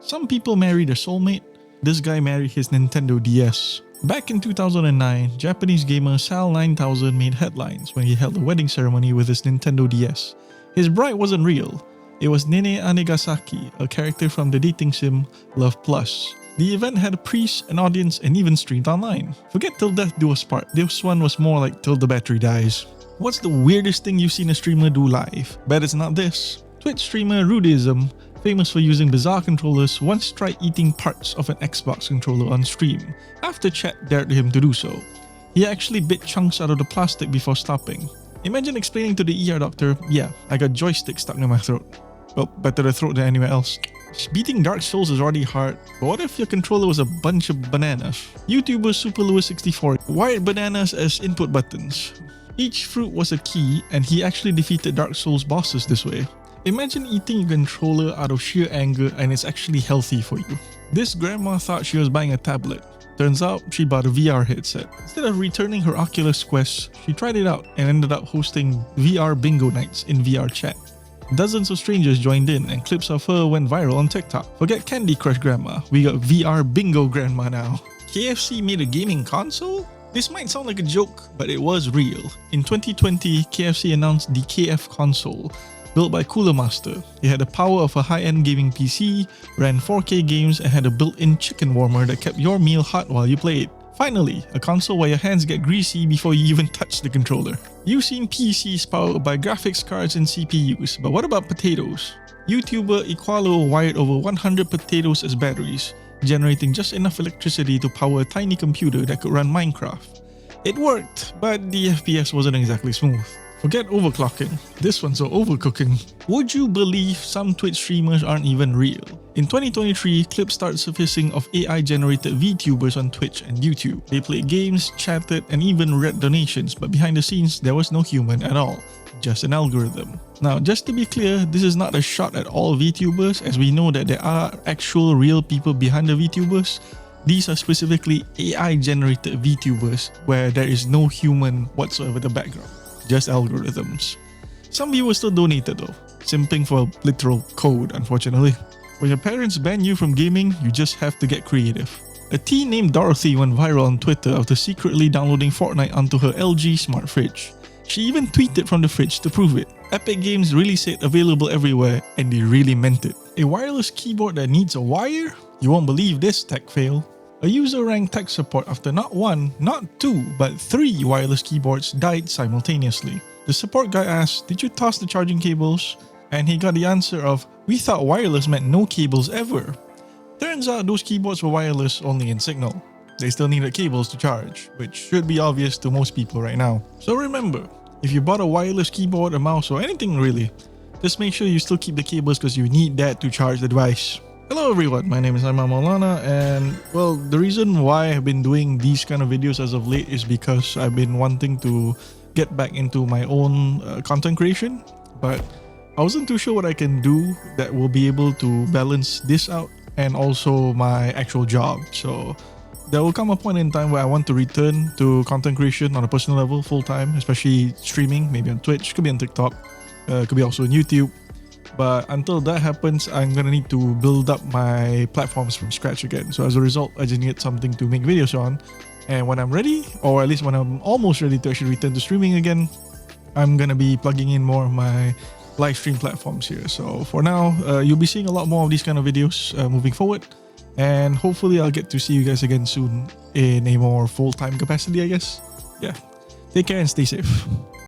Some people marry their soulmate. This guy married his Nintendo DS. Back in 2009, Japanese gamer Sal9000 made headlines when he held a wedding ceremony with his Nintendo DS. His bride wasn't real. It was Nene Anegasaki, a character from the dating sim Love Plus. The event had a priest, an audience, and even streamed online. Forget Till Death Do Us Part, this one was more like Till the Battery Dies. What's the weirdest thing you've seen a streamer do live? Bet it's not this. Twitch streamer Rudism, famous for using bizarre controllers, once tried eating parts of an Xbox controller on stream, after chat dared him to do so. He actually bit chunks out of the plastic before stopping. Imagine explaining to the ER doctor, yeah, I got joystick stuck in my throat. Well, better the throat than anywhere else. Beating Dark Souls is already hard, but what if your controller was a bunch of bananas? YouTuber SuperLewis64 wired bananas as input buttons. Each fruit was a key, and he actually defeated Dark Souls bosses this way. Imagine eating your controller out of sheer anger and it's actually healthy for you. This grandma thought she was buying a tablet. Turns out she bought a VR headset. Instead of returning her Oculus Quest, she tried it out and ended up hosting VR bingo nights in VR chat. Dozens of strangers joined in and clips of her went viral on TikTok. Forget Candy Crush Grandma, we got VR Bingo Grandma now. KFC made a gaming console? This might sound like a joke, but it was real. In 2020, KFC announced the KF console, built by Cooler Master. It had the power of a high-end gaming PC, ran 4K games, and had a built-in chicken warmer that kept your meal hot while you played. Finally, a console where your hands get greasy before you even touch the controller. You've seen PCs powered by graphics cards and CPUs, but what about potatoes? YouTuber Equalo wired over 100 potatoes as batteries, generating just enough electricity to power a tiny computer that could run Minecraft. It worked, but the FPS wasn't exactly smooth. Forget overclocking, this one's so overcooking. Would you believe some Twitch streamers aren't even real? In 2023, clips started surfacing of AI-generated VTubers on Twitch and YouTube. They played games, chatted, and even read donations, but behind the scenes, there was no human at all, just an algorithm. Now, just to be clear, this is not a shot at all VTubers, as we know that there are actual real people behind the VTubers. These are specifically AI-generated VTubers, where there is no human whatsoever in the background. Just algorithms. Some viewers still donated though, simping for literal code unfortunately. When your parents ban you from gaming, you just have to get creative. A teen named Dorothy went viral on Twitter after secretly downloading Fortnite onto her LG smart fridge. She even tweeted from the fridge to prove it. Epic Games really said available everywhere, and they really meant it. A wireless keyboard that needs a wire? You won't believe this tech fail. A user rang tech support after not one, not two, but 3 wireless keyboards died simultaneously. The support guy asked, "Did you toss the charging cables?" And he got the answer of, "We thought wireless meant no cables ever." Turns out those keyboards were wireless only in Signal. They still needed cables to charge, which should be obvious to most people right now. So remember, if you bought a wireless keyboard, a mouse, or anything really, just make sure you still keep the cables because you need that to charge the device. Hello everyone, my name is Aiman Maulana, and well, the reason why I've been doing these kind of videos as of late is because I've been wanting to get back into my own content creation, but I wasn't too sure what I can do that will be able to balance this out and also my actual job. So there will come a point in time where I want to return to content creation on a personal level full-time, especially streaming, maybe on Twitch, could be on TikTok, could be also on YouTube. But until that happens, I'm gonna need to build up my platforms from scratch again. So as a result, I just need something to make videos on. And when I'm ready, or at least when I'm almost ready to actually return to streaming again, I'm gonna be plugging in more of my live stream platforms here. So for now, you'll be seeing a lot more of these kind of videos moving forward. And hopefully I'll get to see you guys again soon in a more full-time capacity, I guess. Yeah. Take care and stay safe.